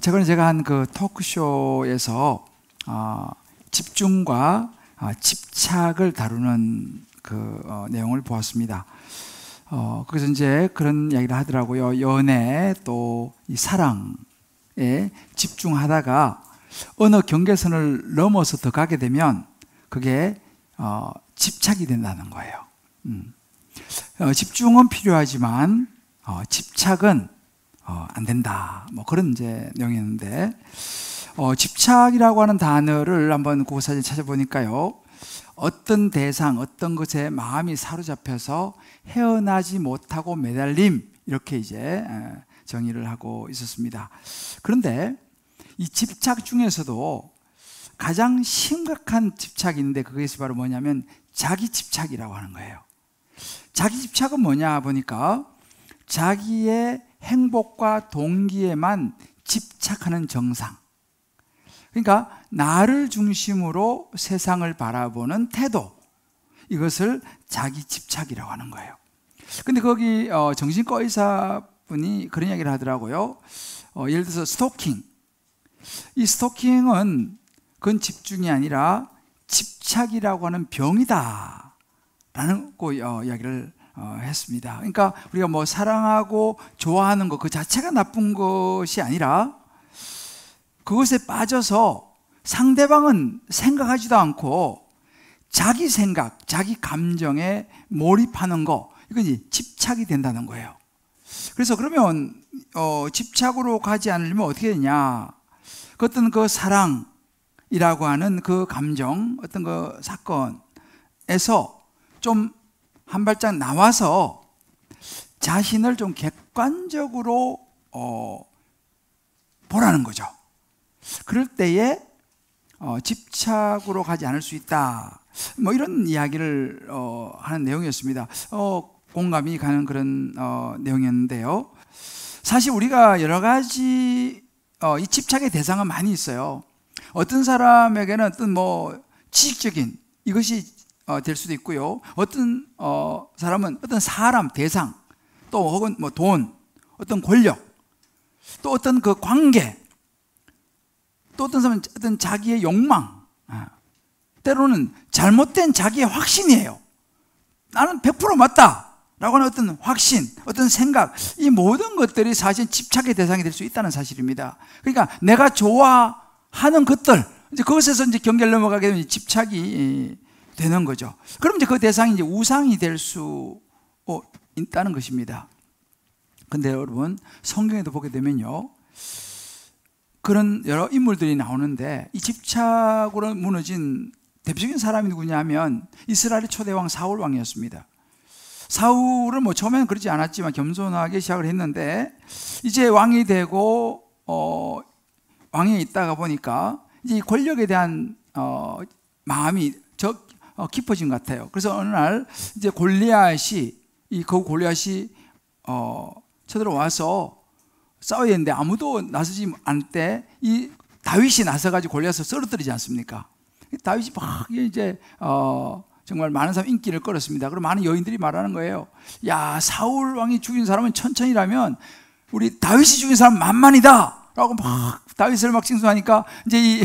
제가 한 그 토크쇼에서 집중과 집착을 다루는 그 내용을 보았습니다. 그래서 이제 그런 이야기를 하더라고요. 연애 또 이 사랑에 집중하다가 어느 경계선을 넘어서 더 가게 되면 그게 집착이 된다는 거예요. 집중은 필요하지만 집착은 안 된다. 뭐 그런 이제 내용이었는데, 집착이라고 하는 단어를 한번 국어사전에 찾아보니까요, 어떤 대상, 어떤 것에 마음이 사로잡혀서 헤어나지 못하고 매달림, 이렇게 이제 정의를 하고 있었습니다. 그런데 이 집착 중에서도 가장 심각한 집착이 있는데, 그것이 바로 뭐냐면 자기 집착이라고 하는 거예요. 자기 집착은 뭐냐 보니까 자기의 행복과 동기에만 집착하는 정상, 그러니까 나를 중심으로 세상을 바라보는 태도, 이것을 자기 집착이라고 하는 거예요. 근데 거기 정신과 의사분이 그런 이야기를 하더라고요. 예를 들어서 스토킹, 이 스토킹은 그건 집중이 아니라 집착이라고 하는 병이다 라는 이야기를 했습니다. 그러니까 우리가 뭐 사랑하고 좋아하는 것 그 자체가 나쁜 것이 아니라 그것에 빠져서 상대방은 생각하지도 않고 자기 생각, 자기 감정에 몰입하는 거, 이건 집착이 된다는 거예요. 그래서 그러면 집착으로 가지 않으려면 어떻게 되냐? 그 어떤 그 사랑이라고 하는 그 감정, 어떤 그 사건에서 좀 한 발짝 나와서 자신을 좀 객관적으로 보라는 거죠. 그럴 때에 집착으로 가지 않을 수 있다, 뭐 이런 이야기를 하는 내용이었습니다. 공감이 가는 그런 내용이었는데요. 사실 우리가 여러 가지 이 집착의 대상은 많이 있어요. 어떤 사람에게는 어떤 뭐 지식적인 이것이 될 수도 있고요. 어떤 사람은 어떤 사람, 대상, 또 혹은 뭐 돈, 어떤 권력, 또 어떤 그 관계, 또 어떤 사람은 어떤 자기의 욕망, 때로는 잘못된 자기의 확신이에요. 나는 100% 맞다 라고 하는 어떤 확신, 어떤 생각, 이 모든 것들이 사실 집착의 대상이 될 수 있다는 사실입니다. 그러니까 내가 좋아하는 것들, 이제 그것에서 이제 경계를 넘어가게 되면 집착이 되는 거죠. 그럼 이제 그 대상이 이제 우상이 될 수 있다는 것입니다. 근데 여러분, 성경에도 보게 되면요, 그런 여러 인물들이 나오는데 이 집착으로 무너진 대표적인 사람이 누구냐면 이스라엘의 초대왕 사울 왕이었습니다. 사울은 뭐 처음에는 그러지 않았지만 겸손하게 시작을 했는데, 이제 왕이 되고 왕에 있다가 보니까 이제 권력에 대한 마음이 깊어진 것 같아요. 그래서 어느 날 이제 골리앗이 쳐들어와서 싸워야 되는데 아무도 나서지 않을 때 이 다윗이 나서가지고 골리앗을 쓰러뜨리지 않습니까? 다윗이 막 이제 정말 많은 사람 인기를 끌었습니다. 그럼 많은 여인들이 말하는 거예요. 야, 사울 왕이 죽인 사람은 천천히라면 우리 다윗이 죽인 사람은 만만이다 라고 막 다윗을 막 칭송하니까 이제 이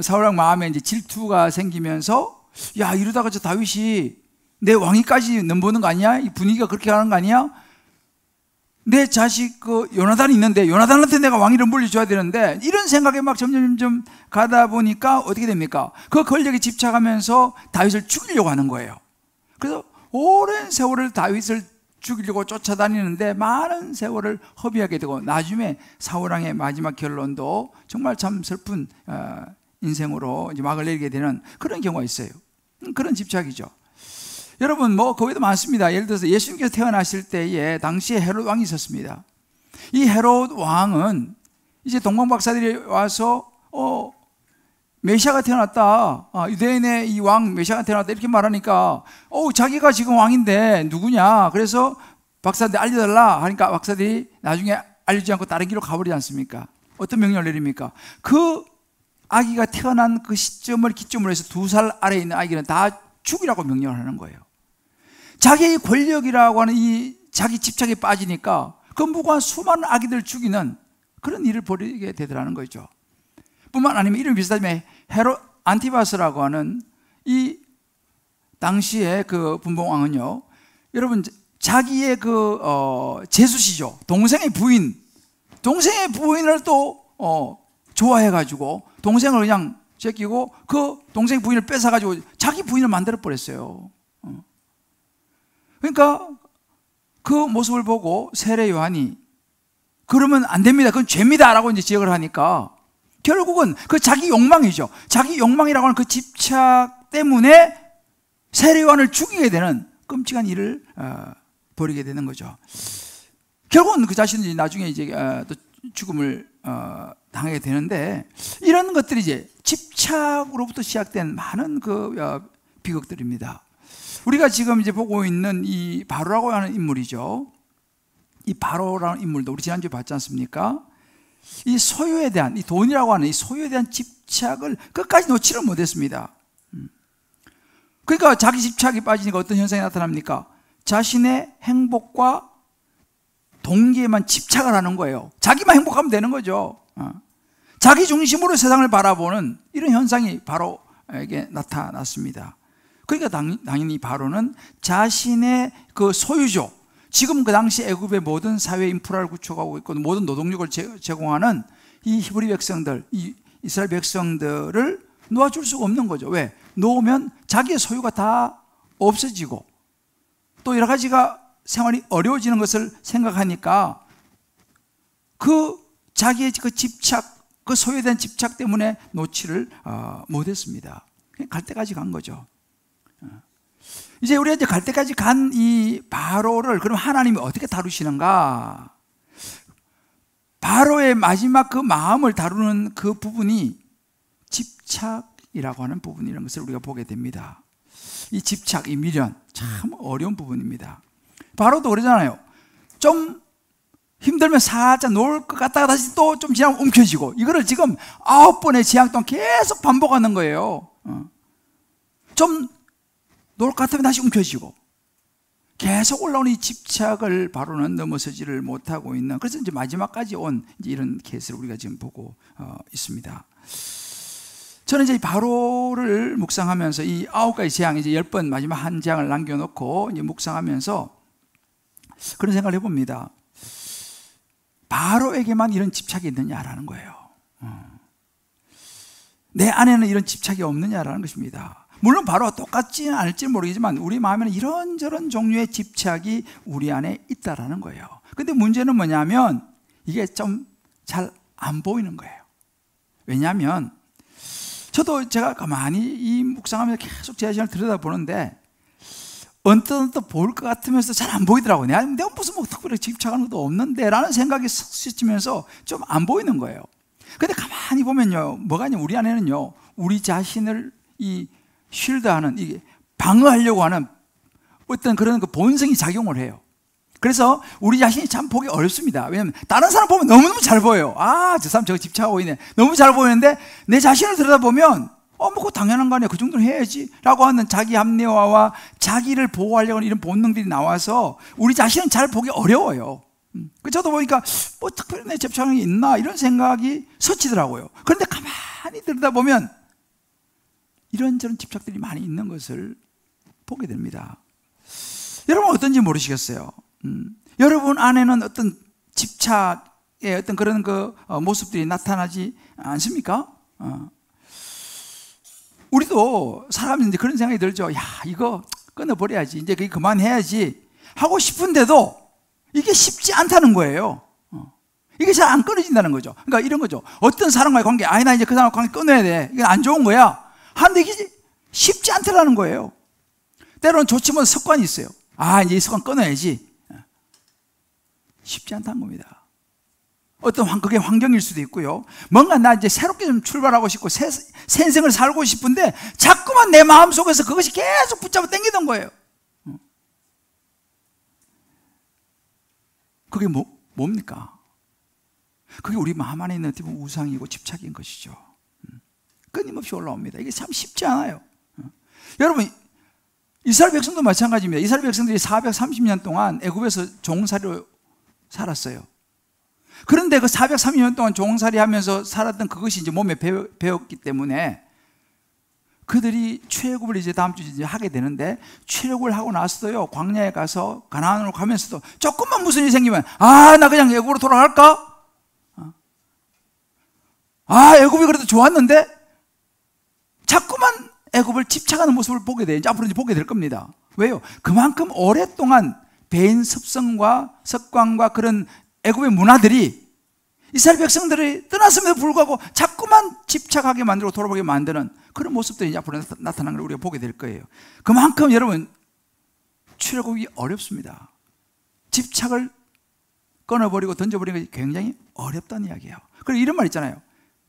사울 왕 마음에 이제 질투가 생기면서, 야, 이러다가 저 다윗이 내 왕위까지 넘보는 거 아니야? 이 분위기가 그렇게 가는 거 아니야? 내 자식 그 요나단이 있는데 요나단한테 내가 왕위를 물려줘야 되는데, 이런 생각에 막 점점 가다 보니까 어떻게 됩니까? 그 권력에 집착하면서 다윗을 죽이려고 하는 거예요. 그래서 오랜 세월을 다윗을 죽이려고 쫓아다니는데 많은 세월을 허비하게 되고, 나중에 사울왕의 마지막 결론도 정말 참 슬픈 인생으로 이제 막을 내리게 되는 그런 경우가 있어요. 그런 집착이죠. 여러분, 뭐 거기도 많습니다. 예를 들어서 예수님께서 태어나실 때에 당시에 헤롯 왕이 있었습니다. 이 헤롯 왕은 이제 동방 박사들이 와서 메시아가 태어났다, 유대인의 이 왕 메시아가 태어났다 이렇게 말하니까 자기가 지금 왕인데 누구냐, 그래서 박사들한테 알려달라 하니까 박사들이 나중에 알려주지 않고 다른 길로 가버리지 않습니까? 어떤 명령을 내립니까? 그 아기가 태어난 그 시점을 기점으로 해서 2살 아래에 있는 아기는 다 죽이라고 명령을 하는 거예요. 자기의 권력이라고 하는 이 자기 집착에 빠지니까 그 무고한 수많은 아기들 죽이는 그런 일을 벌이게 되더라는 거죠. 뿐만 아니면 이름이 비슷하지만 헤롯 안티바스라고 하는 이 당시의 그 분봉왕은요, 여러분 자기의 그 제수시죠, 동생의 부인을 또 좋아해가지고 동생을 그냥 제끼고 그 동생 부인을 뺏어가지고 자기 부인을 만들어 버렸어요. 그러니까 그 모습을 보고 세례 요한이 그러면 안 됩니다, 그건 죄입니다라고 이제 지적을 하니까 결국은 그 자기 욕망이죠. 자기 욕망이라고 하는 그 집착 때문에 세례 요한을 죽이게 되는 끔찍한 일을 벌이게 되는 거죠. 결국은 그 자신이 나중에 이제 또 죽음을 당하게 되는데, 이런 것들이 이제 집착으로부터 시작된 많은 그 비극들입니다. 우리가 지금 이제 보고 있는 이 바로라고 하는 인물이죠. 이 바로라는 인물도 우리 지난주에 봤지 않습니까? 이 소유에 대한, 이 돈이라고 하는 이 소유에 대한 집착을 끝까지 놓지를 못했습니다. 그러니까 자기 집착이 빠지니까 어떤 현상이 나타납니까? 자신의 행복과 동기에만 집착을 하는 거예요. 자기만 행복하면 되는 거죠. 자기 중심으로 세상을 바라보는 이런 현상이 바로에게 나타났습니다. 그러니까 당연히 바로는 자신의 그 소유죠, 지금 그 당시 애굽의 모든 사회 인프라를 구축하고 있고 모든 노동력을 제공하는 이 히브리 백성들, 이 이스라엘 백성들을 놓아줄 수가 없는 거죠. 왜? 놓으면 자기의 소유가 다 없어지고 또 여러 가지가 생활이 어려워지는 것을 생각하니까 그 자기의 그 집착, 그 소유에 대한 집착 때문에 놓지를 못했습니다. 갈 때까지 간 거죠. 이제 우리가 이제 갈 때까지 간 이 바로를 그럼 하나님이 어떻게 다루시는가? 바로의 마지막 그 마음을 다루는 그 부분이 집착이라고 하는 부분이라는 것을 우리가 보게 됩니다. 이 집착, 이 미련, 참 어려운 부분입니다. 바로도 그러잖아요. 좀 힘들면 살짝 놓을 것 같다가 다시 또 좀 지나면 움켜쥐고, 이거를 지금 9번의 재앙 동안 계속 반복하는 거예요. 좀 놓을 것 같으면 다시 움켜쥐고, 계속 올라오는 이 집착을 바로는 넘어서지를 못하고 있는, 그래서 이제 마지막까지 온 이제 이런 케이스를 우리가 지금 보고 있습니다. 저는 이제 바로를 묵상하면서 이 9가지 재앙, 이제 10번 마지막 한 재앙을 남겨놓고 이제 묵상하면서 그런 생각을 해봅니다. 바로에게만 이런 집착이 있느냐라는 거예요. 내 안에는 이런 집착이 없느냐라는 것입니다. 물론 바로와 똑같지는 않을지 모르겠지만 우리 마음에는 이런저런 종류의 집착이 우리 안에 있다라는 거예요. 근데 문제는 뭐냐면 이게 좀 잘 안 보이는 거예요. 왜냐하면 저도 제가 가만히 이 묵상하면서 계속 제 자신을 들여다보는데 언뜻 보일 것 같으면서 잘 안 보이더라고요. 내가 무슨 뭐 특별히 집착하는 것도 없는데 라는 생각이 스치면서 좀 안 보이는 거예요. 근데 가만히 보면요, 뭐가 있냐, 우리 안에는요, 우리 자신을 이 쉴드하는, 이게 방어하려고 하는 어떤 그런 그 본성이 작용을 해요. 그래서 우리 자신이 참 보기 어렵습니다. 왜냐하면 다른 사람 보면 너무너무 잘 보여요. 아, 저 사람 저거 집착하고 있네, 너무 잘 보이는데 내 자신을 들여다보면 뭐 그거 당연한 거 아니야, 그 정도는 해야지 라고 하는 자기 합리화와 자기를 보호하려고 하는 이런 본능들이 나와서 우리 자신은 잘 보기 어려워요. 저도 보니까 뭐 특별히 내 집착이 있나 이런 생각이 스치더라고요. 그런데 가만히 들여다보면 이런저런 집착들이 많이 있는 것을 보게 됩니다. 여러분 어떤지 모르시겠어요. 여러분 안에는 어떤 집착의 어떤 그런 그 모습들이 나타나지 않습니까? 우리도 사람이 이제 그런 생각이 들죠. 야, 이거 끊어버려야지, 이제 그게 그만해야지 하고 싶은데도 이게 쉽지 않다는 거예요. 이게 잘 안 끊어진다는 거죠. 그러니까 이런 거죠. 어떤 사람과의 관계, 아니 나 이제 그 사람과 관계 끊어야 돼, 이건 안 좋은 거야 하는데 이게 쉽지 않다라는 거예요. 때로는 좋지 못한 습관이 있어요. 아, 이제 이 습관 끊어야지. 쉽지 않다는 겁니다. 어떤 그게 환경일 수도 있고요. 뭔가 나 이제 새롭게 좀 출발하고 싶고 새 인생을 살고 싶은데 자꾸만 내 마음속에서 그것이 계속 붙잡아 당기던 거예요. 그게 뭡니까? 그게 우리 마음 안에 있는 어떻게 보면 우상이고 집착인 것이죠. 끊임없이 올라옵니다. 이게 참 쉽지 않아요. 여러분, 이스라엘 백성도 마찬가지입니다. 이스라엘 백성들이 430년 동안 애굽에서 종살이로 살았어요. 그런데 그 430년 동안 종살이 하면서 살았던 그것이 이제 몸에 배었기 때문에 그들이 출애굽을 이제 다음 주에 이제 하게 되는데, 출애굽을 하고 나서도요, 광야에 가서 가나안으로 가면서도 조금만 무슨 일이 생기면 나 그냥 애굽으로 돌아갈까? 애굽이 그래도 좋았는데, 자꾸만 애굽을 집착하는 모습을 보게 돼요. 앞으로 이제 보게 될 겁니다. 왜요? 그만큼 오랫동안 배인 습성과 습관과 그런 애굽의 문화들이 이스라엘 백성들이 떠났음에도 불구하고 자꾸만 집착하게 만들고 돌아보게 만드는 그런 모습들이 이제 앞으로 나타나는 걸 우리가 보게 될 거예요. 그만큼 여러분, 출애굽이 어렵습니다. 집착을 끊어버리고 던져버리는 것이 굉장히 어렵다는 이야기예요. 그리고 이런 말 있잖아요.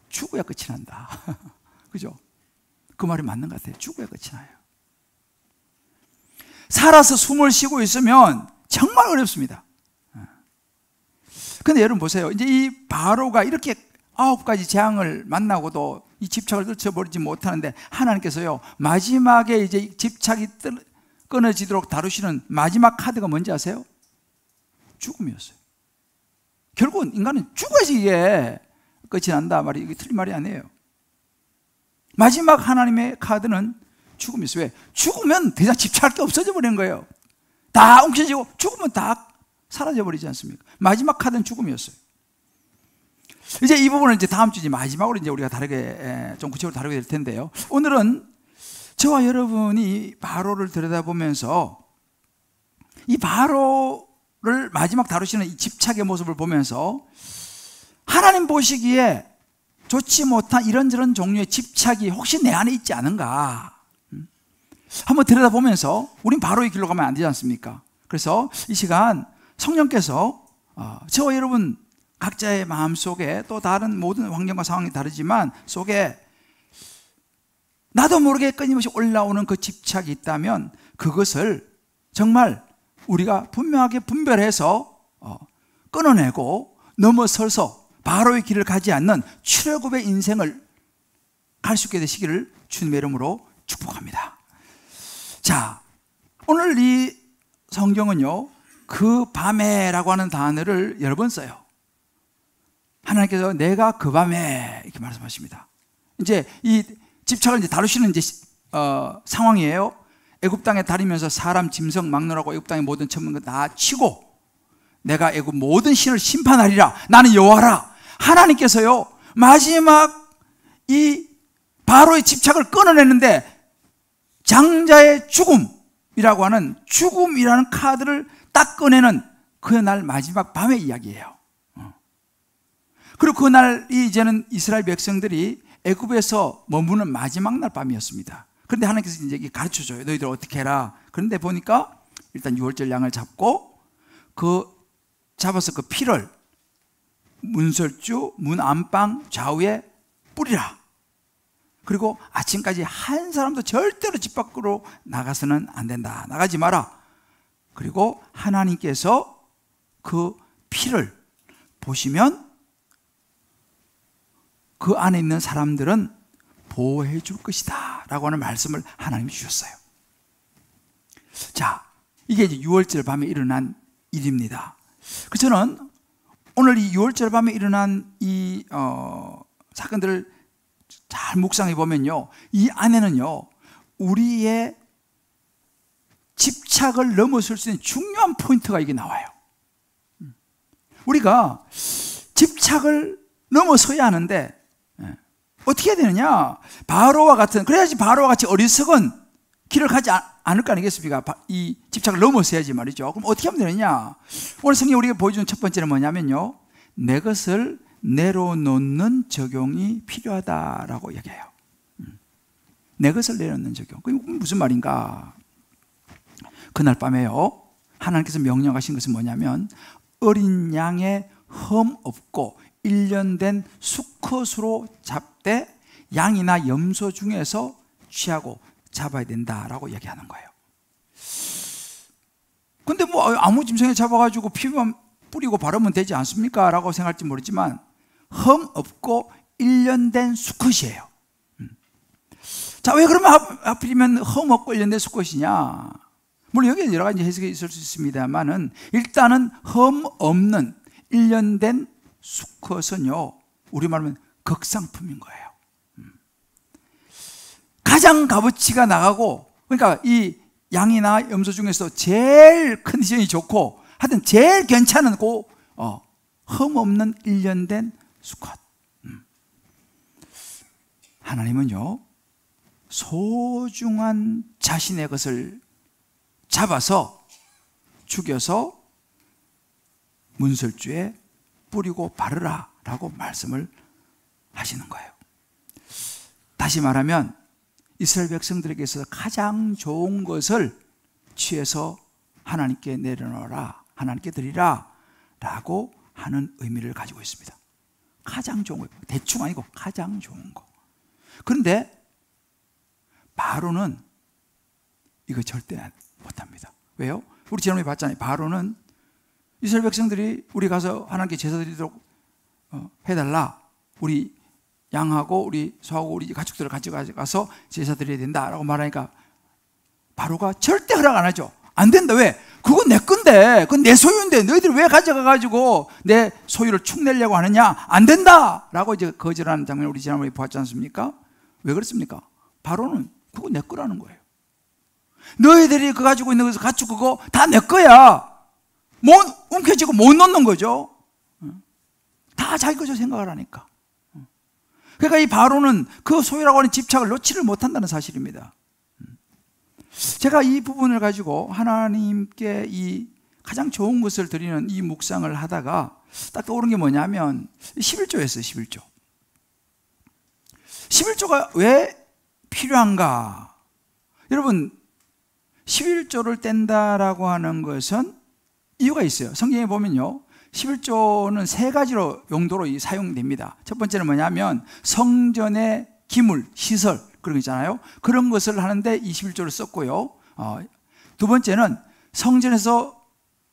죽어야 끝이 난다. 그죠? 그 말이 맞는 것 같아요. 죽어야 끝이 나요. 살아서 숨을 쉬고 있으면 정말 어렵습니다. 근데 여러분 보세요. 이제 이 바로가 이렇게 9가지 재앙을 만나고도 이 집착을 떨쳐버리지 못하는데, 하나님께서요, 마지막에 이제 집착이 끊어지도록 다루시는 마지막 카드가 뭔지 아세요? 죽음이었어요. 결국은 인간은 죽어야지 이게 끝이 난다 말이, 이게 틀린 말이 아니에요. 마지막 하나님의 카드는 죽음이었어요. 왜? 죽으면 더 이상 집착할 게 없어져 버리는 거예요. 다 엉켜지고 죽으면 다 사라져 버리지 않습니까? 마지막 카드는 죽음이었어요. 이제 이 부분은 이제 다음 주 마지막으로 이제 우리가 다르게 좀 구체적으로 다루게 될 텐데요. 오늘은 저와 여러분이 바로를 들여다보면서 이 바로를 마지막 다루시는 이 집착의 모습을 보면서 하나님 보시기에 좋지 못한 이런저런 종류의 집착이 혹시 내 안에 있지 않은가 한번 들여다보면서, 우린 바로의 길로 가면 안 되지 않습니까? 그래서 이 시간 성령께서 저와 여러분 각자의 마음 속에, 또 다른 모든 환경과 상황이 다르지만 속에 나도 모르게 끊임없이 올라오는 그 집착이 있다면, 그것을 정말 우리가 분명하게 분별해서 끊어내고 넘어서서 바로의 길을 가지 않는 출애굽의 인생을 갈 수 있게 되시기를 주님의 이름으로 축복합니다. 자, 오늘 이 성경은요, 그 밤에라고 하는 단어를 여러 번 써요. 하나님께서 내가 그 밤에 이렇게 말씀하십니다. 이제 이 집착을 이제 다루시는 이제 상황이에요. 애굽 땅에 다니면서 사람, 짐승, 막노라고 애굽 땅의 모든 천문 것 다 치고 내가 애굽 모든 신을 심판하리라. 나는 여호와라. 하나님께서요, 마지막 이 바로의 집착을 끊어내는데 장자의 죽음이라고 하는, 죽음이라는 카드를 딱 꺼내는 그날 마지막 밤의 이야기예요. 그리고 그날이 이제는 이스라엘 백성들이 애굽에서 머무는 마지막 날 밤이었습니다. 그런데 하나님께서 이제 가르쳐줘요. 너희들 어떻게 해라. 그런데 보니까 일단 6월절 양을 잡고 잡아서 그 피를 문설주 문 안방 좌우에 뿌리라. 그리고 아침까지 한 사람도 절대로 집 밖으로 나가서는 안 된다. 나가지 마라. 그리고 하나님께서 그 피를 보시면 그 안에 있는 사람들은 보호해 줄 것이다 라고 하는 말씀을 하나님이 주셨어요. 자, 이게 이제 6월절 밤에 일어난 일입니다. 그래서 저는 오늘 이 6월절 밤에 일어난 이 사건들을 잘 묵상해 보면요, 이 안에는요, 우리의 집착을 넘어설 수 있는 중요한 포인트가 이게 나와요. 우리가 집착을 넘어서야 하는데 어떻게 해야 되느냐? 바로와 같은, 그래야지 바로와 같이 어리석은 길을 가지 않을 거 아니겠습니까? 이 집착을 넘어서야지 말이죠. 그럼 어떻게 하면 되느냐? 오늘 성경이 우리가 보여주는 첫 번째는 뭐냐면요, 내 것을 내려놓는 적용이 필요하다라고 얘기해요. 내 것을 내려놓는 적용. 그게 무슨 말인가? 그날 밤에요, 하나님께서 명령하신 것은 뭐냐면 어린 양의 흠 없고 1년 된 수컷으로 잡되 양이나 염소 중에서 취하고 잡아야 된다라고 얘기하는 거예요. 근데 뭐 아무 짐승에 잡아가지고 피만 뿌리고 바르면 되지 않습니까? 라고 생각할지 모르지만 흠 없고 1년 된 수컷이에요. 자, 왜 그러면 하필이면 흠 없고 1년 된 수컷이냐? 물론 여기에 여러 가지 해석이 있을 수 있습니다만은 일단은 흠 없는 1년 된 수컷은요, 우리말로 하면 극상품인 거예요. 가장 값어치가 나가고, 그러니까 이 양이나 염소 중에서 제일 컨디션이 좋고 하여튼 제일 괜찮은 흠없는 1년 된 수컷. 하나님은요, 소중한 자신의 것을 잡아서 죽여서 문설주에 뿌리고 바르라 라고 말씀을 하시는 거예요. 다시 말하면 이스라엘 백성들에게 있어서 가장 좋은 것을 취해서 하나님께 내려놓아라, 하나님께 드리라 라고 하는 의미를 가지고 있습니다. 가장 좋은 거, 대충 아니고 가장 좋은 거. 그런데 바로는 이거 절대 못합니다. 왜요? 우리 지난번에 봤잖아요. 바로는 이스라엘 백성들이 우리 가서 하나님께 제사 드리도록 해달라, 우리 양하고 우리 소하고 우리 가축들을 가져가서 제사 드려야 된다라고 말하니까 바로가 절대 허락 안 하죠. 안 된다. 왜? 그건 내 건데, 그건 내 소유인데 너희들이 왜 가져가가지고 내 소유를 축내려고 하느냐? 안 된다 라고 이제 거절하는 장면을 우리 지난번에 보았지 않습니까? 왜 그렇습니까? 바로는 그거 내 거라는 거예요. 너희들이 그 가지고 있는 것을 가축 그거 다 내 거야. 못 움켜쥐고 못 놓는 거죠. 다 자기 거죠 생각을 하니까. 그러니까 이 바로는 그 소유라고 하는 집착을 놓지를 못한다는 사실입니다. 제가 이 부분을 가지고 하나님께 이 가장 좋은 것을 드리는 이 묵상을 하다가 딱 떠오른 게 뭐냐면 11조였어요. 11조. 11조가 왜 필요한가? 여러분, 11조를 뗀다라고 하는 것은 이유가 있어요. 성경에 보면요, 11조는 세 가지로 용도로 사용됩니다. 첫 번째는 뭐냐면 성전의 기물, 시설 그런 거 있잖아요. 그런 것을 하는데 이 11조를 썼고요. 두 번째는 성전에서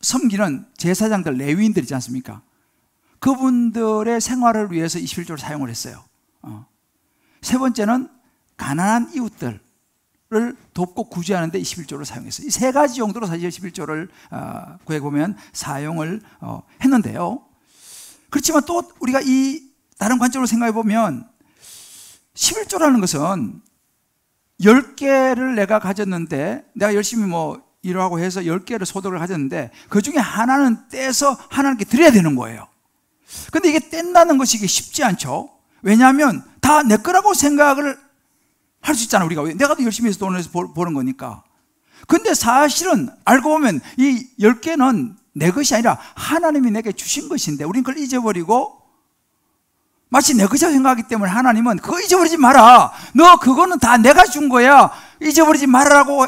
섬기는 제사장들, 레위인들 있지 않습니까? 그분들의 생활을 위해서 21조를 사용을 했어요. 세 번째는 가난한 이웃들을 돕고 구제하는 데 21조를 사용했어요. 이 세 가지 용도로 사실 11조를 구해 보면 사용을 했는데요. 그렇지만 또 우리가 이 다른 관점으로 생각해 보면 11조라는 것은 10개를 내가 가졌는데, 내가 열심히 일하고 해서 10개를 소득을 가졌는데 그 중에 하나는 떼서 하나님께 드려야 되는 거예요. 근데 이게 뗀다는 것이 이게 쉽지 않죠. 왜냐하면 다 내 거라고 생각을 할 수 있잖아, 우리가. 내가 더 열심히 해서 돈을 내서 버는 거니까. 근데 사실은 알고 보면 이 10개는 내 것이 아니라 하나님이 내게 주신 것인데 우리는 그걸 잊어버리고 마치 내 것이라고 생각하기 때문에 하나님은 그거 잊어버리지 마라, 너 그거는 다 내가 준 거야, 잊어버리지 말라고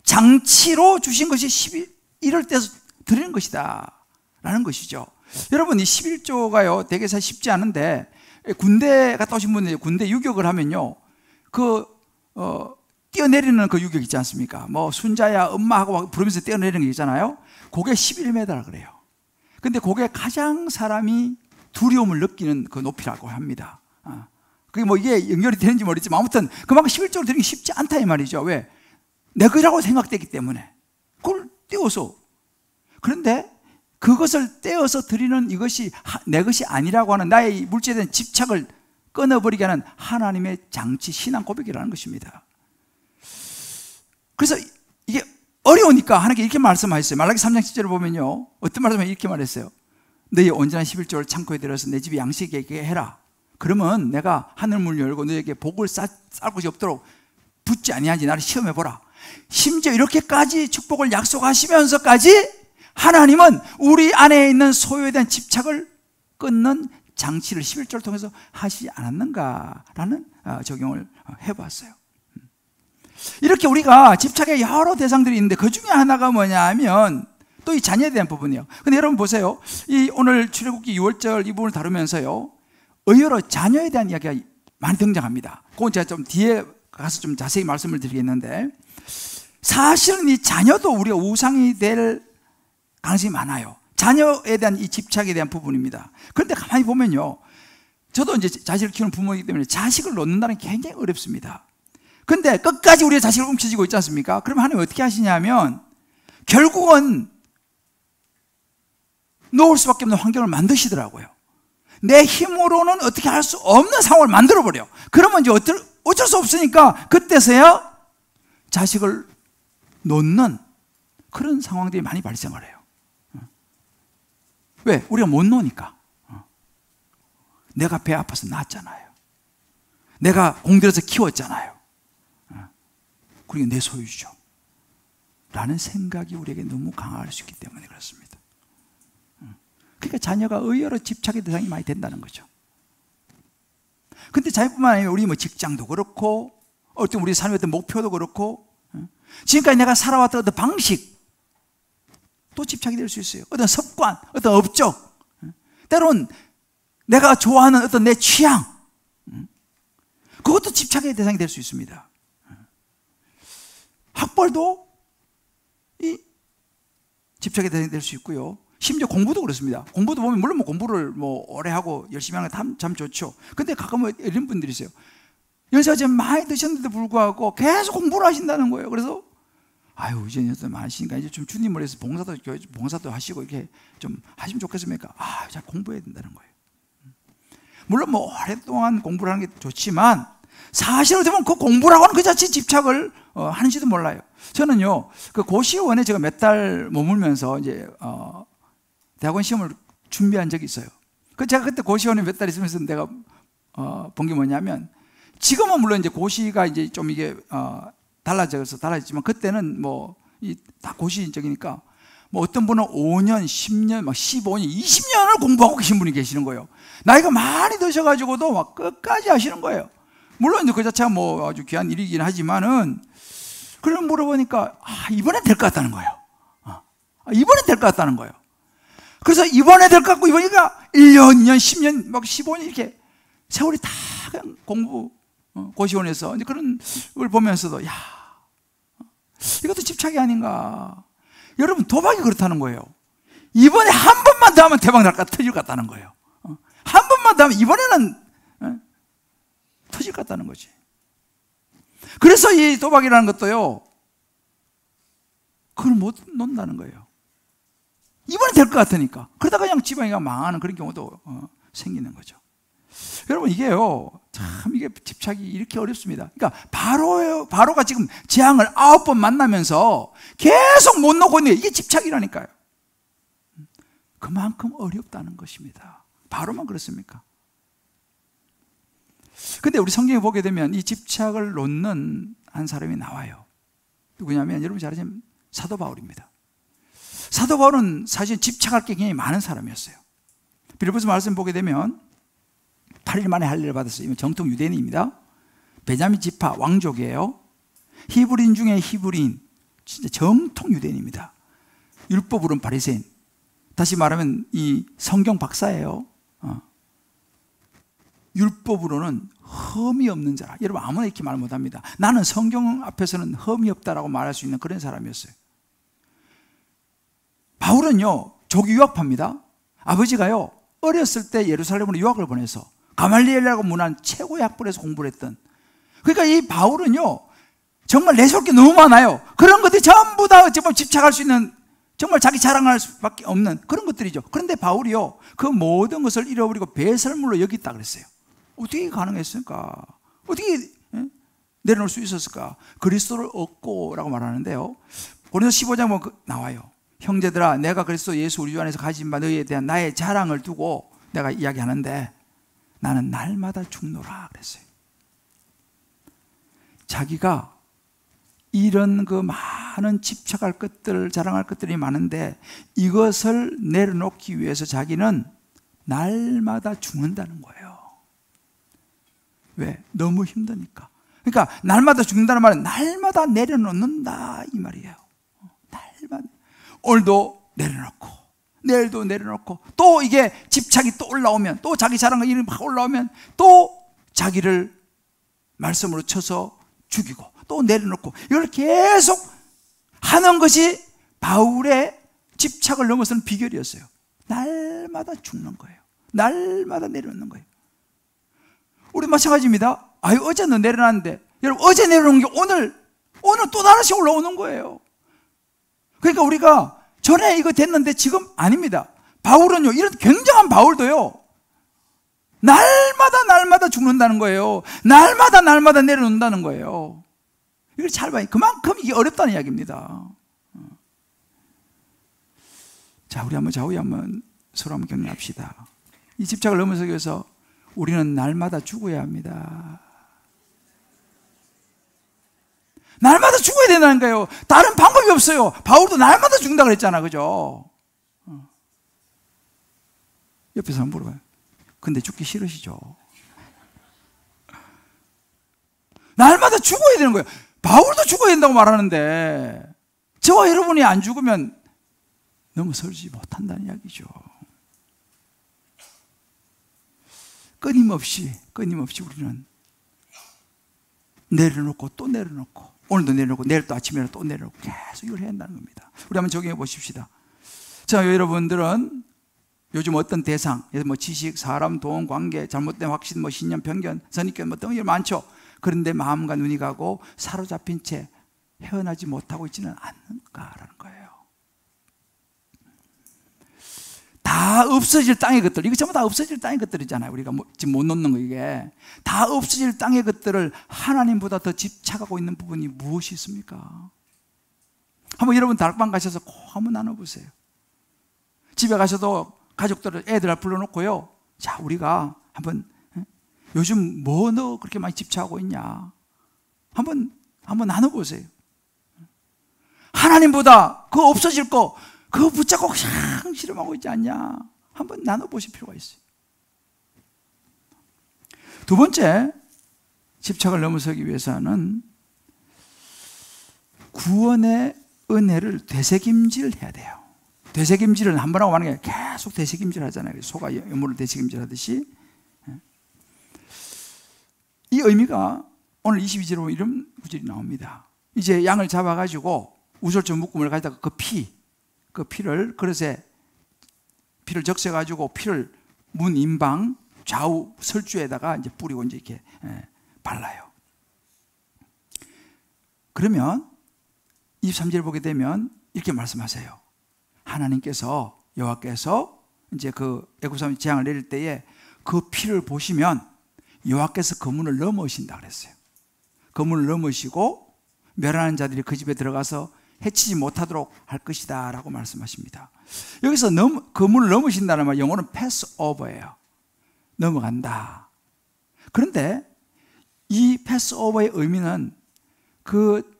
장치로 주신 것이 11을 떼서 드리는 것이다 라는 것이죠. 여러분, 이 11조가요 되게 사실 쉽지 않은데, 군대 갔다 오신 분들 군대 유격을 하면요, 뛰어내리는 그 유격 있지 않습니까? 순자야 엄마하고 막 부르면서 뛰어내리는 게 있잖아요. 그게 11m라 그래요. 근데 그게 가장 사람이 두려움을 느끼는 그 높이라고 합니다. 그게 이게 연결이 되는지 모르겠지만 아무튼 그만큼 11조를 드리는 게 쉽지 않다 이 말이죠. 왜? 내 거라고 생각되기 때문에 그걸 떼어서. 그런데 그것을 떼어서 드리는 이것이 내 것이 아니라고 하는 나의 물질에 대한 집착을 끊어버리게 하는 하나님의 장치, 신앙 고백이라는 것입니다. 그래서 이게 어려우니까 하나님께 이렇게 말씀하셨어요. 말라기 3장 10절을 보면요, 어떤 말씀을 이렇게 말했어요. 너희 온전한 11조를 창고에 들여서 내 집에 양식에 있게 해라. 그러면 내가 하늘문을 열고 너에게 복을 쌀 곳이 없도록 붙지 아니한지 나를 시험해보라. 심지어 이렇게까지 축복을 약속하시면서까지 하나님은 우리 안에 있는 소유에 대한 집착을 끊는 장치를 11조를 통해서 하시지 않았는가라는 적용을 해봤어요. 이렇게 우리가 집착의 여러 대상들이 있는데 그 중에 하나가 뭐냐 하면 또 이 자녀에 대한 부분이에요. 근데 여러분 보세요. 이 오늘 출애굽기 6절 이 부분을 다루면서요, 의외로 자녀에 대한 이야기가 많이 등장합니다. 그건 제가 좀 뒤에 가서 좀 자세히 말씀을 드리겠는데, 사실은 이 자녀도 우리가 우상이 될 가능성이 많아요. 자녀에 대한 이 집착에 대한 부분입니다. 그런데 가만히 보면요, 저도 이제 자식을 키우는 부모이기 때문에 자식을 놓는다는 게 굉장히 어렵습니다. 그런데 끝까지 우리의 자식을 움켜쥐고 있지 않습니까? 그러면 하나님 어떻게 하시냐면 결국은 놓을 수밖에 없는 환경을 만드시더라고요. 내 힘으로는 어떻게 할 수 없는 상황을 만들어버려. 그러면 이제 어쩔 수 없으니까 그때서야 자식을 놓는 그런 상황들이 많이 발생을 해요. 왜? 우리가 못 놓으니까. 내가 배 아파서 낳았잖아요. 내가 공들여서 키웠잖아요. 그러니까 내 소유죠 라는 생각이 우리에게 너무 강할 수 있기 때문에 그렇습니다. 그러니까 자녀가 의외로 집착의 대상이 많이 된다는 거죠. 근데 자녀뿐만 아니라 우리 뭐 직장도 그렇고 어떤 우리 삶의 어떤 목표도 그렇고 지금까지 내가 살아왔던 어떤 방식 또 집착이 될 수 있어요. 어떤 습관, 어떤 업적, 때로는 내가 좋아하는 어떤 내 취향, 그것도 집착의 대상이 될 수 있습니다. 학벌도 이 집착의 대상이 될 수 있고요. 심지어 공부도 그렇습니다. 공부도 보면 물론 뭐 공부를 뭐 오래 하고 열심히 하는 게 참 좋죠. 근데 가끔 이런 분들이 있어요. 연세가 좀 많이 드셨는데도 불구하고 계속 공부를 하신다는 거예요. 그래서 아유 이제 연세 많으시니까 이제 좀 주님을 위해서 봉사도 하시고 이렇게 좀 하시면 좋겠습니까? 잘 공부해야 된다는 거예요. 물론 뭐 오랫동안 공부를 하는 게 좋지만 사실은 되면 그 공부라고 하는 그 자체 집착을 하는지도 몰라요. 저는요 그 고시원에 제가 몇 달 머물면서 이제 대학원 시험을 준비한 적이 있어요. 제가 그때 고시원에 몇 달 있으면서 내가 본 게 뭐냐면, 지금은 물론 이제 고시가 이제 좀 이게 달라졌지만 그때는 뭐 다 고시적이니까 뭐 어떤 분은 5년, 10년, 막 15년, 20년을 공부하고 계신 분이 계시는 거예요. 나이가 많이 드셔가지고도 막 끝까지 하시는 거예요. 물론 이제 그 자체가 뭐 아주 귀한 일이긴 하지만은, 그걸 물어보니까 이번엔 될 것 같다는 거예요. 이번엔 될 것 같다는 거예요. 그래서 이번에 될 것 같고, 이번이가 1년, 2년, 10년, 막 15년 이렇게 세월이 다 그냥 공부, 고시원에서 이제 그런 걸 보면서도, 이것도 집착이 아닌가. 여러분, 도박이 그렇다는 거예요. 이번에 한 번만 더 하면 대박 날 것 같아, 터질 것 같다는 거예요. 한 번만 더 하면 이번에는 터질 것 같다는 거지. 그래서 이 도박이라는 것도요, 그걸 못 놓는다는 거예요. 이번에 될 것 같으니까. 그러다가 그냥 집안이가 망하는 그런 경우도 생기는 거죠. 여러분, 이게요, 참 이게 집착이 이렇게 어렵습니다. 그러니까 바로가 지금 재앙을 9번 만나면서 계속 못 놓고 있는 게 이게 집착이라니까요. 그만큼 어렵다는 것입니다. 바로만 그렇습니까? 근데 우리 성경에 보게 되면 이 집착을 놓는 한 사람이 나와요. 누구냐면, 여러분 잘 아시는 사도 바울입니다. 사도 바울은 사실 집착할 게 굉장히 많은 사람이었어요. 빌립보서 말씀 보게 되면 8일 만에 할례를 받았어요. 이건 정통 유대인입니다. 베냐민 지파 왕족이에요. 히브리인 중에 히브리인, 진짜 정통 유대인입니다. 율법으로는 바리새인, 다시 말하면 이 성경 박사예요. 율법으로는 흠이 없는 자라. 여러분, 아무나 이렇게 말 못합니다. 나는 성경 앞에서는 흠이 없다라고 말할 수 있는 그런 사람이었어요. 바울은요, 조기 유학파입니다. 아버지가요, 어렸을 때 예루살렘으로 유학을 보내서 가말리엘이라고 문안 최고의 학벌에서 공부를 했던, 그러니까 이 바울은요, 정말 내세울 게 너무 많아요. 그런 것들이 전부 다 어찌 보면 집착할 수 있는, 정말 자기 자랑할 수밖에 없는 그런 것들이죠. 그런데 바울이요, 그 모든 것을 잃어버리고 배설물로 여겼다 그랬어요. 어떻게 가능했을까? 어떻게 내려놓을 수 있었을까? 그리스도를 얻고라고 말하는데요, 고린도서 15장 보면 나와요. 형제들아, 내가 그리스도 예수 우리 주 안에서 가진 바 너희에 대한 나의 자랑을 두고 내가 이야기하는데, 나는 날마다 죽노라 그랬어요. 자기가 이런 그 많은 집착할 것들, 자랑할 것들이 많은데 이것을 내려놓기 위해서 자기는 날마다 죽는다는 거예요. 왜? 너무 힘드니까. 그러니까 날마다 죽는다는 말은 날마다 내려놓는다 이 말이에요. 날마다. 오늘도 내려놓고 내일도 내려놓고, 또 이게 집착이 또 올라오면, 또 자기 자랑과 이름이 막 올라오면 또 자기를 말씀으로 쳐서 죽이고 또 내려놓고, 이걸 계속 하는 것이 바울의 집착을 넘어서는 비결이었어요. 날마다 죽는 거예요. 날마다 내려놓는 거예요. 우리 마찬가지입니다. 어제는 내려놨는데, 여러분, 어제 내려놓은 게 오늘 또 다시 올라오는 거예요. 그러니까 우리가 전에 이거 됐는데 지금 아닙니다. 바울은요, 이런 굉장한 바울도요, 날마다 죽는다는 거예요. 날마다 내려놓는다는 거예요. 이걸 잘 봐요. 그만큼 이게 어렵다는 이야기입니다. 자, 우리 한번 좌우에 한번 서로 한번 격려합시다. 이 집착을 넘어서기 위해서 우리는 날마다 죽어야 합니다. 날마다 죽어야 된다는 거예요. 다른 방법이 없어요. 바울도 날마다 죽는다 그랬잖아, 그죠? 옆에서 한번 물어봐요. 근데 죽기 싫으시죠? 날마다 죽어야 되는 거예요. 바울도 죽어야 된다고 말하는데 저와 여러분이 안 죽으면 넘어설지 못한다는 이야기죠. 끊임없이 우리는 내려놓고 또 내려놓고, 오늘도 내려놓고 내일 또 아침에 또 내려놓고 계속 이걸 해야 한다는 겁니다. 우리 한번 적용해 보십시다. 자, 여러분들은 요즘 어떤 대상, 뭐 지식, 사람, 돈, 관계, 잘못된 확신, 뭐 신념, 편견, 선입견, 뭐 등이 많죠. 그런데 마음과 눈이 가고 사로잡힌 채 헤어나지 못하고 있지는 않는가라는 거예요. 다 없어질 땅의 것들, 이거 전부 다 없어질 땅의 것들이잖아요. 우리가 지금 못 놓는 거, 이게 다 없어질 땅의 것들을 하나님보다 더 집착하고 있는 부분이 무엇이 있습니까? 한번 여러분 다락방 가셔서 꼭 한번 나눠보세요. 집에 가셔도 가족들을, 애들 불러놓고요, 자, 우리가 한번 요즘 뭐 너 그렇게 많이 집착하고 있냐, 한번 나눠보세요. 하나님보다 그 없어질 거 그거 붙잡고 그냥 실험하고 있지 않냐, 한번 나눠보실 필요가 있어요. 두 번째, 집착을 넘어서기 위해서는 구원의 은혜를 되새김질해야 돼요. 되새김질은 한 번 하고 마는 게 계속 되새김질 하잖아요. 소가 여물을 되새김질 하듯이. 이 의미가 오늘 22절에 보면 이런 구절이 나옵니다. 이제 양을 잡아가지고 우솔처 묶음을 가져다가 그 피를 그릇에 피를 적셔가지고 피를 문 임방 좌우 설주에다가 이제 뿌리고 이제 이렇게 발라요. 그러면 23절 보게 되면 이렇게 말씀하세요. 하나님께서, 여호와께서 이제 그 애굽 사람이 재앙을 내릴 때에 그 피를 보시면 여호와께서 그 문을 넘으신다 그랬어요. 그 문을 넘으시고 멸하는 자들이 그 집에 들어가서 해치지 못하도록 할 것이다 라고 말씀하십니다. 여기서 그 문을 넘으신다는 말, 영어는 pass over예요. 넘어간다. 그런데 이 pass over의 의미는 그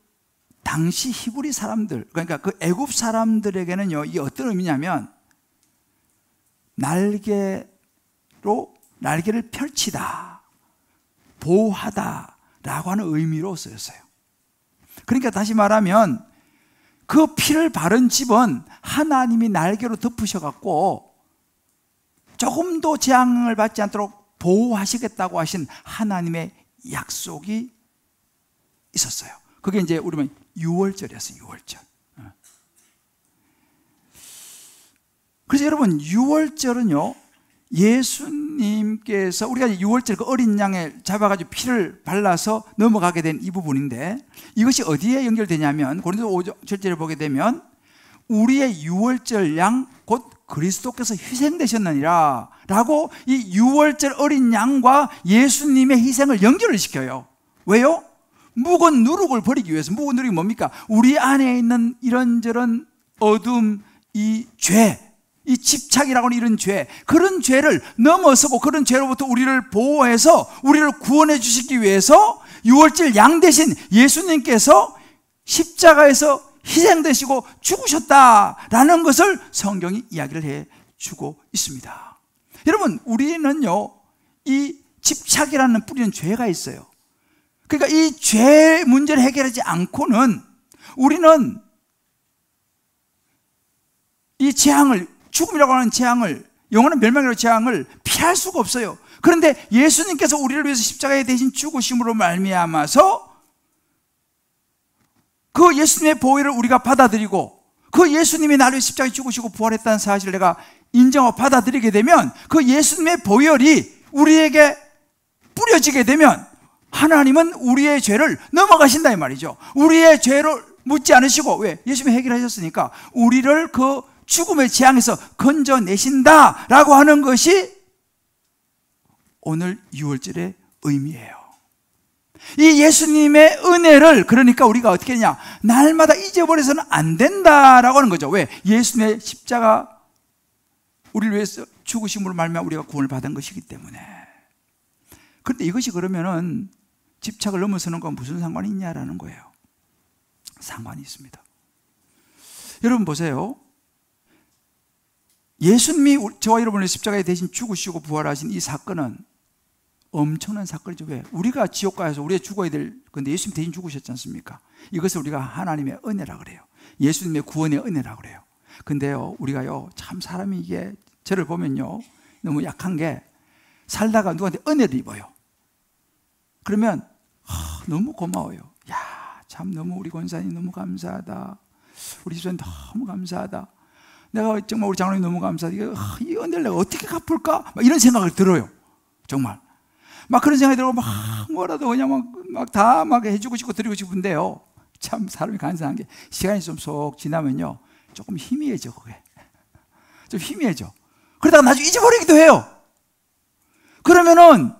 당시 히브리 사람들, 그러니까 그 애굽 사람들에게는요, 이게 어떤 의미냐면 날개를 펼치다, 보호하다 라고 하는 의미로 쓰였어요. 그러니까 다시 말하면 그 피를 바른 집은 하나님이 날개로 덮으셔갖고 조금도 재앙을 받지 않도록 보호하시겠다고 하신 하나님의 약속이 있었어요. 그게 이제 우리는 6월절이었어요. 6월절. 그래서 여러분, 6월절은요, 예수님께서 우리가 6월절 그 어린 양을 잡아가지고 피를 발라서 넘어가게 된 이 부분인데, 이것이 어디에 연결되냐면 고린도서 5장 7절을 보게 되면 우리의 6월절 양 곧 그리스도께서 희생되셨느니라 라고 이 6월절 어린 양과 예수님의 희생을 연결을 시켜요. 왜요? 묵은 누룩을 버리기 위해서. 묵은 누룩이 뭡니까? 우리 안에 있는 이런저런 어둠, 이 죄, 이 집착이라고 하는 이런 죄, 그런 죄를 넘어서고 그런 죄로부터 우리를 보호해서 우리를 구원해 주시기 위해서 6월절 양 대신 예수님께서 십자가에서 희생되시고 죽으셨다라는 것을 성경이 이야기를 해주고 있습니다. 여러분, 우리는요, 이 집착이라는 뿌리는 죄가 있어요. 그러니까 이 죄 문제를 해결하지 않고는 우리는 이 재앙을, 죽음이라고 하는 재앙을, 영원한 멸망이라는 재앙을 피할 수가 없어요. 그런데 예수님께서 우리를 위해서 십자가에 대신 죽으심으로 말미암아서 그 예수님의 보혈을 우리가 받아들이고 그 예수님이 나를 위해 십자가에 죽으시고 부활했다는 사실을 내가 인정하고 받아들이게 되면 그 예수님의 보혈이 우리에게 뿌려지게 되면 하나님은 우리의 죄를 넘어가신다 이 말이죠. 우리의 죄를 묻지 않으시고, 왜? 예수님이 해결하셨으니까 우리를 그 죽음의 재앙에서 건져내신다라고 하는 것이 오늘 6월절의 의미예요. 이 예수님의 은혜를 그러니까 우리가 어떻게 했냐, 날마다 잊어버려서는 안 된다라고 하는 거죠. 왜? 예수님의 십자가 우리를 위해서 죽으심으로 말미암아 우리가 구원을 받은 것이기 때문에. 그런데 이것이 그러면은 집착을 넘어서는 건 무슨 상관이 있냐라는 거예요. 상관이 있습니다. 여러분 보세요. 예수님이 저와 여러분의 십자가에 대신 죽으시고 부활하신 이 사건은 엄청난 사건이죠. 왜? 우리가 지옥가에서 우리가 죽어야 될 건데 예수님 대신 죽으셨지 않습니까? 이것을 우리가 하나님의 은혜라 그래요. 예수님의 구원의 은혜라 그래요. 근데요, 우리가요, 참 사람이 이게 저를 보면요, 너무 약한 게 살다가 누구한테 은혜를 입어요. 그러면 너무 고마워요. 야, 참 너무 우리 권사님 너무 감사하다. 우리 집사님 너무 감사하다. 내가 정말 우리 장로님 너무 감사하다. 이 은혜를 내가 어떻게 갚을까? 막 이런 생각을 들어요. 정말. 막 그런 생각이 들고 막 뭐라도 그냥 막 다 막 해주고 싶고 드리고 싶은데요. 참 사람이 간사한 게 시간이 좀 쏙 지나면요, 조금 희미해져. 그게 좀 희미해져. 그러다가 나중에 잊어버리기도 해요. 그러면은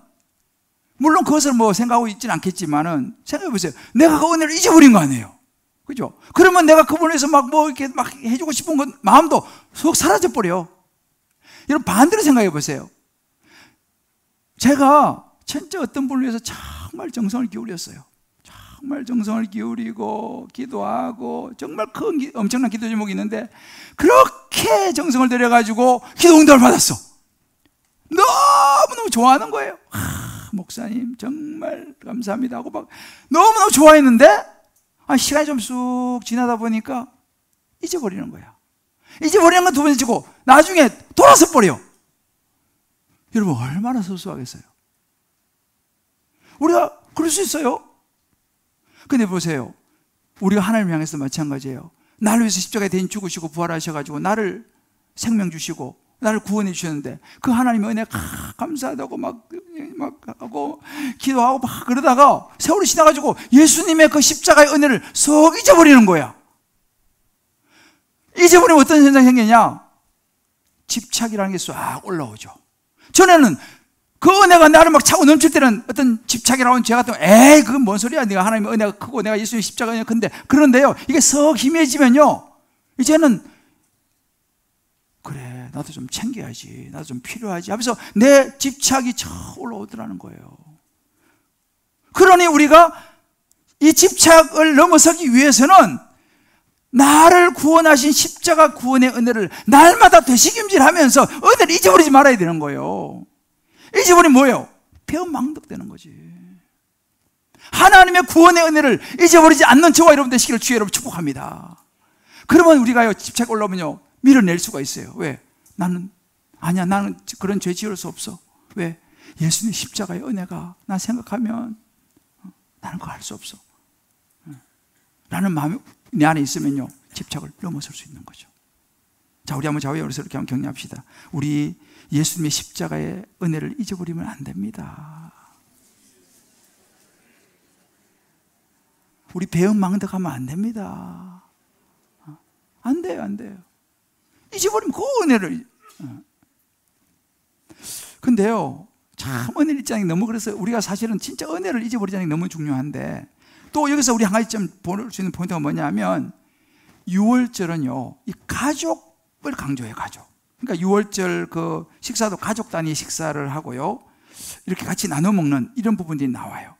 물론 그것을 뭐 생각하고 있지는 않겠지만은 생각해 보세요. 내가 그 은혜를 잊어버린 거 아니에요. 그죠? 그러면 내가 그분에서 막 뭐 이렇게 막 해주고 싶은 건 마음도 쏙 사라져 버려. 여러분 반대로 생각해 보세요. 제가 진짜 어떤 분을 위해서 정말 정성을 기울였어요. 정말 정성을 기울이고 기도하고 정말 큰 엄청난 기도 제목이 있는데 그렇게 정성을 들여가지고 기도 응답을 받았어. 너무너무 좋아하는 거예요. 목사님 정말 감사합니다 하고 막 너무너무 좋아했는데 시간이 좀 쑥 지나다 보니까 잊어버리는 거야. 잊어버리는 건 두 번째고 나중에 돌아서 버려. 여러분 얼마나 소소하겠어요. 우리가 그럴 수 있어요. 근데 보세요, 우리가 하나님을 향해서 마찬가지예요. 나를 위해서 십자가에 대신 죽으시고 부활하셔가지고 나를 생명 주시고 나를 구원해 주셨는데 그 하나님의 은혜가 감사하다고 막 하고 기도하고 막 그러다가 세월이 지나가지고 예수님의 그 십자가의 은혜를 썩 잊어버리는 거야. 잊어버리면 어떤 현상이 생기냐, 집착이라는 게 싹 올라오죠. 전에는 그 은혜가 나를 막 차고 넘칠 때는 어떤 집착이라고 하는 죄 같은 거, 에이 그건 뭔 소리야, 내가 하나님의 은혜가 크고 내가 예수님의 십자가 은혜가 큰데. 그런데요, 이게 썩 희미해지면요, 이제는 그래 나도 좀 챙겨야지, 나도 좀 필요하지 하면서 내 집착이 저 올라오더라는 거예요. 그러니 우리가 이 집착을 넘어서기 위해서는 나를 구원하신 십자가 구원의 은혜를 날마다 되새김질하면서 은혜를 잊어버리지 말아야 되는 거예요. 잊어버리면 뭐예요? 배은망덕되는 거지. 하나님의 구원의 은혜를 잊어버리지 않는 저와 여러분 되시기를 주의 여러분 축복합니다. 그러면 우리가요, 집착 올라오면요 밀어낼 수가 있어요. 왜? 나는 그런 죄 지을 수 없어. 왜? 예수님의 십자가의 은혜가 나 생각하면 나는 그거 할 수 없어 라는 마음이 내 안에 있으면요, 집착을 넘어설 수 있는 거죠. 자, 우리 한번 좌우에서 이렇게 한번 격려합시다. 우리 예수님의 십자가의 은혜를 잊어버리면 안 됩니다. 우리 배은망덕하면 안 됩니다. 안 돼요, 안 돼요. 잊어버리면 그 은혜를. 근데요, 참 은혜 입장이 너무, 그래서 우리가 사실은 진짜 은혜를 잊어버리자는 게 너무 중요한데, 또 여기서 우리 한 가지 좀 볼 수 있는 포인트가 뭐냐면 6월절은요 이 가족을 강조해요. 가족. 그러니까 6월절 그 식사도 가족 단위 식사를 하고요, 이렇게 같이 나눠 먹는 이런 부분들이 나와요.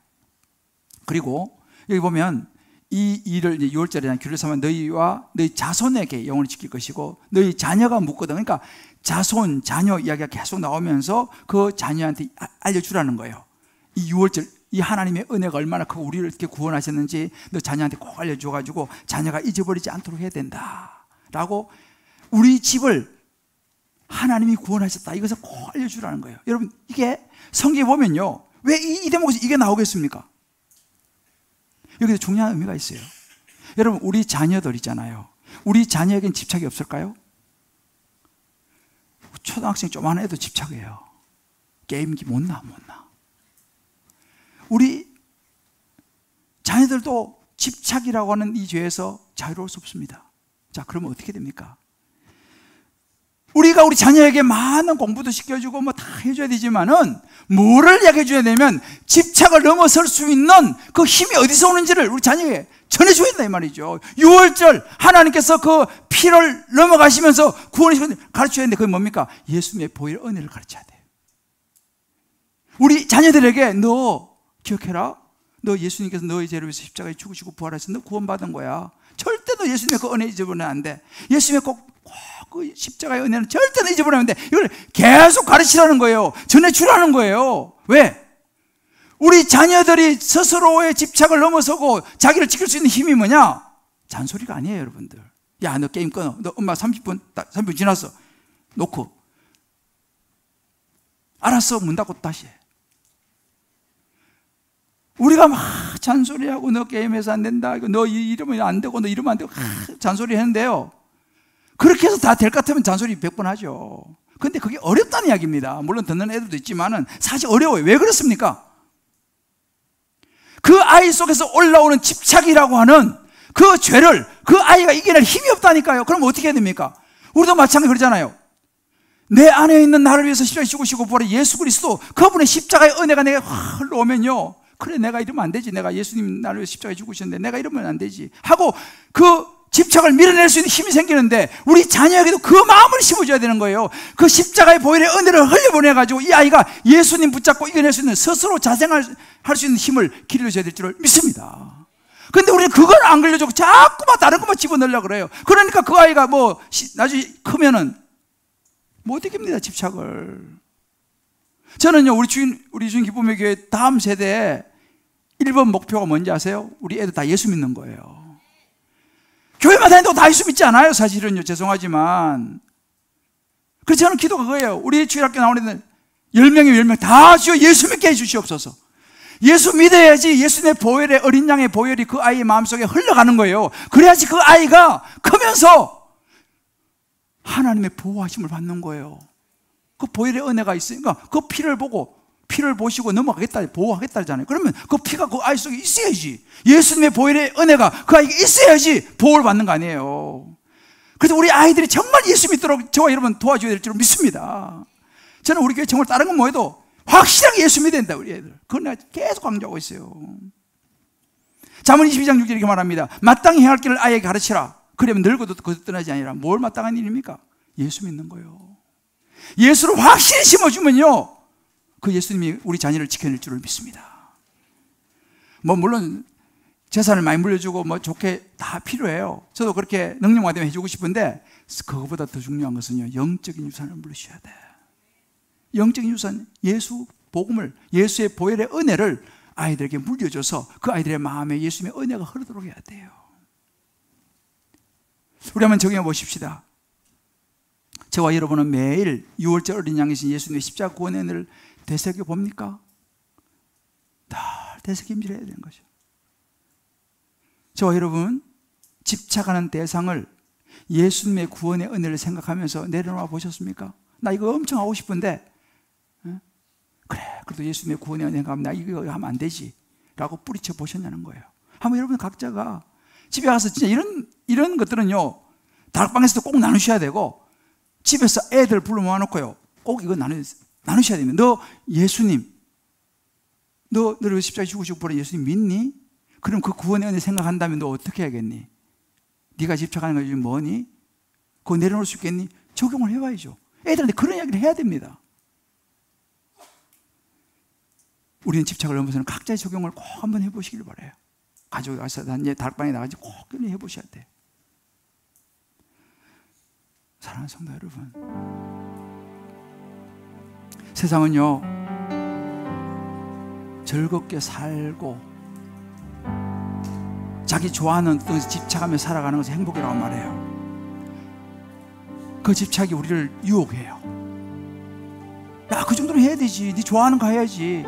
그리고 여기 보면 이 일을 이제 6월절에 규례 삼아 너희와 너희 자손에게 영원히 지킬 것이고 너희 자녀가 묻거든. 그러니까 자손, 자녀 이야기가 계속 나오면서 그 자녀한테 알려주라는 거예요. 이 6월절, 이 하나님의 은혜가 얼마나 크고 우리를 이렇게 구원하셨는지 너 자녀한테 꼭 알려줘가지고 자녀가 잊어버리지 않도록 해야 된다 라고, 우리 집을 하나님이 구원하셨다 이것을 꼭 알려주라는 거예요. 여러분 이게 성경에 보면요, 왜 이 대목에서 이게 나오겠습니까? 여기서 중요한 의미가 있어요. 여러분 우리 자녀들 있잖아요. 우리 자녀에겐 집착이 없을까요? 초등학생 조그만 애도 집착해요. 게임기 못 나. 우리 자녀들도 집착이라고 하는 이 죄에서 자유로울 수 없습니다. 자, 그러면 어떻게 됩니까? 우리가 우리 자녀에게 많은 공부도 시켜주고 뭐 다 해줘야 되지만은 뭐를 이야기해 줘야 되면 집착을 넘어설 수 있는 그 힘이 어디서 오는지를 우리 자녀에게 전해줘야 된다 이 말이죠. 6월절 하나님께서 그 피를 넘어가시면서 구원을 가르쳐야 되는데 그게 뭡니까? 예수님의 보혈 은혜를 가르쳐야 돼요. 우리 자녀들에게 너 기억해라. 너 예수님께서 너의 죄를 위해서 십자가에 죽으시고 부활하셔서 너 구원받은 거야. 절대 너 예수님의 그 은혜 잊어버리면 안 돼. 예수님의 꼭 그 십자가의 은혜는 절대 잊어버리면 안 돼. 이걸 계속 가르치라는 거예요. 전해주라는 거예요. 왜? 우리 자녀들이 스스로의 집착을 넘어서고 자기를 지킬 수 있는 힘이 뭐냐? 잔소리가 아니에요, 여러분들. 야, 너 게임 끊어. 너 엄마 30분 지났어. 놓고. 알았어, 문 닫고 다시 해. 우리가 막 잔소리하고 너 게임해서 안 된다. 너 이러면 안 되고 너 이러면 안 되고 잔소리 했는데요. 그렇게 해서 다 될 것 같으면 잔소리 100번 하죠. 근데 그게 어렵다는 이야기입니다. 물론 듣는 애들도 있지만은 사실 어려워요. 왜 그렇습니까? 그 아이 속에서 올라오는 집착이라고 하는 그 죄를 그 아이가 이겨낼 힘이 없다니까요. 그럼 어떻게 해야 됩니까? 우리도 마찬가지 그러잖아요. 내 안에 있는 나를 위해서 십자가에 죽으시고 부활한 예수 그리스도 그분의 십자가의 은혜가 내게 확 흘러오면요. 그래 내가 이러면 안 되지. 내가 예수님 나를 위해서 십자가에 죽으셨는데 내가 이러면 안 되지 하고 그 집착을 밀어낼 수 있는 힘이 생기는데 우리 자녀에게도 그 마음을 심어줘야 되는 거예요. 그 십자가의 보혈의 은혜를 흘려보내가지고 이 아이가 예수님 붙잡고 이겨낼 수 있는 스스로 자생할 수 있는 힘을 길러줘야 될 줄을 믿습니다. 근데 우리는 그걸 안 걸려주고 자꾸만 다른 것만 집어넣으려고 그래요. 그러니까 그 아이가 뭐 나중에 크면은 못 이깁니다, 집착을. 저는요 우리 주인 기쁨의 교회 다음 세대의 1번 목표가 뭔지 아세요? 우리 애들 다 예수 믿는 거예요. 교회만 다닌다고 다 예수 믿지 않아요, 사실은요. 죄송하지만. 그래서 저는 기도가 그거예요. 우리 주일학교 나오는 애들 10명이 10명 다 주여 예수 믿게 해주시옵소서. 예수 믿어야지 예수님의 보혈의 어린 양의 보혈이 그 아이의 마음속에 흘러가는 거예요. 그래야지 그 아이가 크면서 하나님의 보호하심을 받는 거예요. 그 보혈의 은혜가 있으니까 그 피를 보시고 넘어가겠다, 보호하겠다 하잖아요. 그러면 그 피가 그 아이 속에 있어야지. 예수님의 보혈의 은혜가 그 아이에게 있어야지 보호를 받는 거 아니에요. 그래서 우리 아이들이 정말 예수 믿도록 저와 여러분 도와줘야 될 줄 믿습니다. 저는 우리 교회 정말 다른 건 뭐해도 확실하게 예수 믿어야 된다, 우리 애들. 그건 내가 계속 강조하고 있어요. 잠언 22장 6절 이렇게 말합니다. 마땅히 행할 길을 아이에게 가르치라. 그러면 늙어도 그것 떠나지 아니라. 뭘 마땅한 일입니까? 예수 믿는 거예요. 예수를 확실히 심어주면요 그 예수님이 우리 자녀를 지켜낼 줄을 믿습니다. 뭐 물론 재산을 많이 물려주고 뭐 좋게 다 필요해요. 저도 그렇게 능력화되면 해주고 싶은데 그거보다 더 중요한 것은요 영적인 유산을 물리셔야 돼. 영적인 유산, 예수 복음을, 예수의 보혈의 은혜를 아이들에게 물려줘서 그 아이들의 마음에 예수님의 은혜가 흐르도록 해야 돼요. 우리 한번 정해 보십시다. 저와 여러분은 매일 6월절 어린 양이신 예수님의 십자가 구원의 은혜를 되새겨 봅니까? 늘 되새김질해야 되는 거죠. 저와 여러분 집착하는 대상을 예수님의 구원의 은혜를 생각하면서 내려놓아 보셨습니까? 나 이거 엄청 하고 싶은데 그래 그래도 예수님의 구원의 은혜 생각하면 나 이거 하면 안 되지 라고 뿌리쳐 보셨냐는 거예요. 한번 여러분 각자가 집에 가서 진짜 이런 것들은요 다락방에서도 꼭 나누셔야 되고 집에서 애들 불러 모아놓고요 꼭 이거 나누셔야 됩니다. 너 예수님 너를 십자가에 죽으시고 부활한 예수님 믿니? 그럼 그 구원의 은혜 생각한다면 너 어떻게 해야겠니? 네가 집착하는 것이 뭐니? 그거 내려놓을 수 있겠니? 적용을 해봐야죠. 애들한테 그런 이야기를 해야 됩니다. 우리는 집착을 넘어서는 각자의 적용을 꼭 한번 해보시길 바라요. 가족이 가서 다락방에 나가서 꼭 해보셔야 돼요. 사랑하는 성도 여러분, 세상은요 즐겁게 살고 자기 좋아하는 것에 집착하며 살아가는 것이 행복이라고 말해요. 그 집착이 우리를 유혹해요. 야, 그 정도는 해야 되지. 네 좋아하는 거 해야지.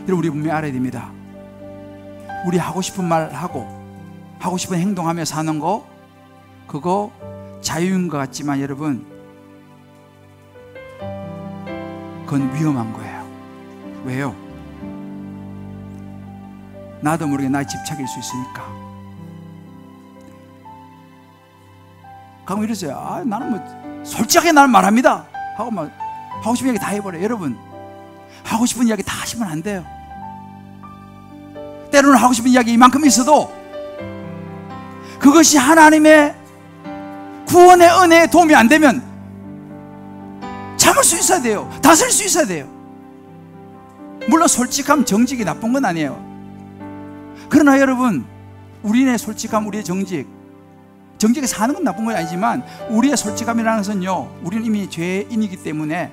여러분, 우리 분명히 알아야 됩니다. 우리 하고 싶은 말 하고 하고 싶은 행동하며 사는 거, 그거 자유인 것 같지만 여러분, 그건 위험한 거예요. 왜요? 나도 모르게 나의 집착일 수 있으니까. 가끔 이랬어요. 아, 나는 뭐 솔직하게 나는 말합니다 하고 막 하고 싶은 이야기 다 해버려요. 여러분, 하고 싶은 이야기 다 하시면 안 돼요. 때로는 하고 싶은 이야기 이만큼 있어도 그것이 하나님의 구원의 은혜에 도움이 안 되면 참을 수 있어야 돼요. 다스릴 수 있어야 돼요. 물론 솔직함, 정직이 나쁜 건 아니에요. 그러나 여러분, 우리의 솔직함, 우리의 정직에 사는 건 나쁜 건 아니지만 우리의 솔직함이라는 것은요, 우리는 이미 죄인이기 때문에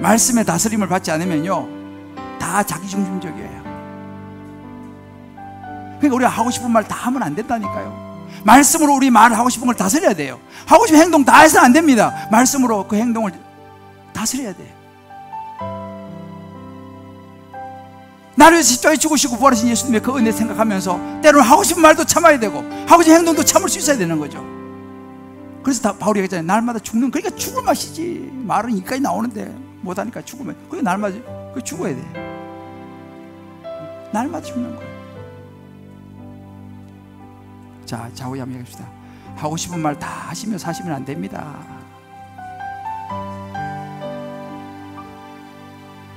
말씀의 다스림을 받지 않으면요 다 자기중심적이에요. 그러니까 우리가 하고 싶은 말 다 하면 안 된다니까요. 말씀으로 우리 말을 하고 싶은 걸 다스려야 돼요. 하고 싶은 행동 다 해서는 안 됩니다. 말씀으로 그 행동을 다스려야 돼요. 나를 위해서 십자가에 죽으시고 부활하신 예수님의 그 은혜 생각하면서 때로는 하고 싶은 말도 참아야 되고 하고 싶은 행동도 참을 수 있어야 되는 거죠. 그래서 바울이 얘기했잖아요. 날마다 죽는, 그러니까 죽을 맛이지. 말은 이까지 나오는데 못하니까 죽으면, 그게 날마다 죽어야 돼. 날마다 죽는 거예요. 자, 좌우야미 합시다. 하고 싶은 말 다 하시며 사시면 안 됩니다.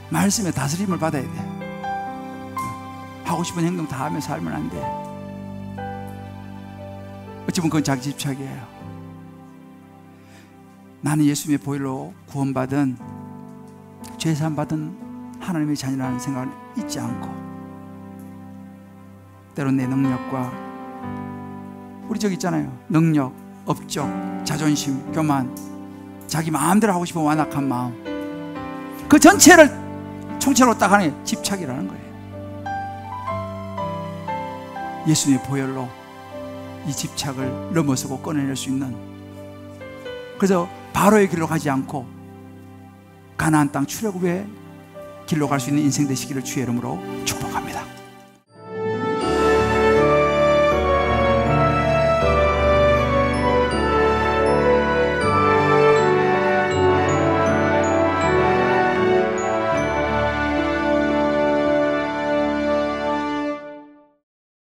말씀에 다스림을 받아야 돼. 하고 싶은 행동 다 하며 살면 안 돼. 어찌 보면 그건 자기 집착이에요. 나는 예수님의 보혈로 구원받은, 죄사함받은 하나님의 자녀라는 생각을 잊지 않고, 때론 내 능력과, 우리 저기 있잖아요, 능력, 업적, 자존심, 교만, 자기 마음대로 하고 싶은 완악한 마음, 그 전체를 총체로 딱 하나의 집착이라는 거예요. 예수님의 보혈로 이 집착을 넘어서고 꺼내낼 수 있는, 그래서 바로의 길로 가지 않고 가나안 땅 출애굽의 길로 갈 수 있는 인생 되시기를 주의 이름으로 축복합니다.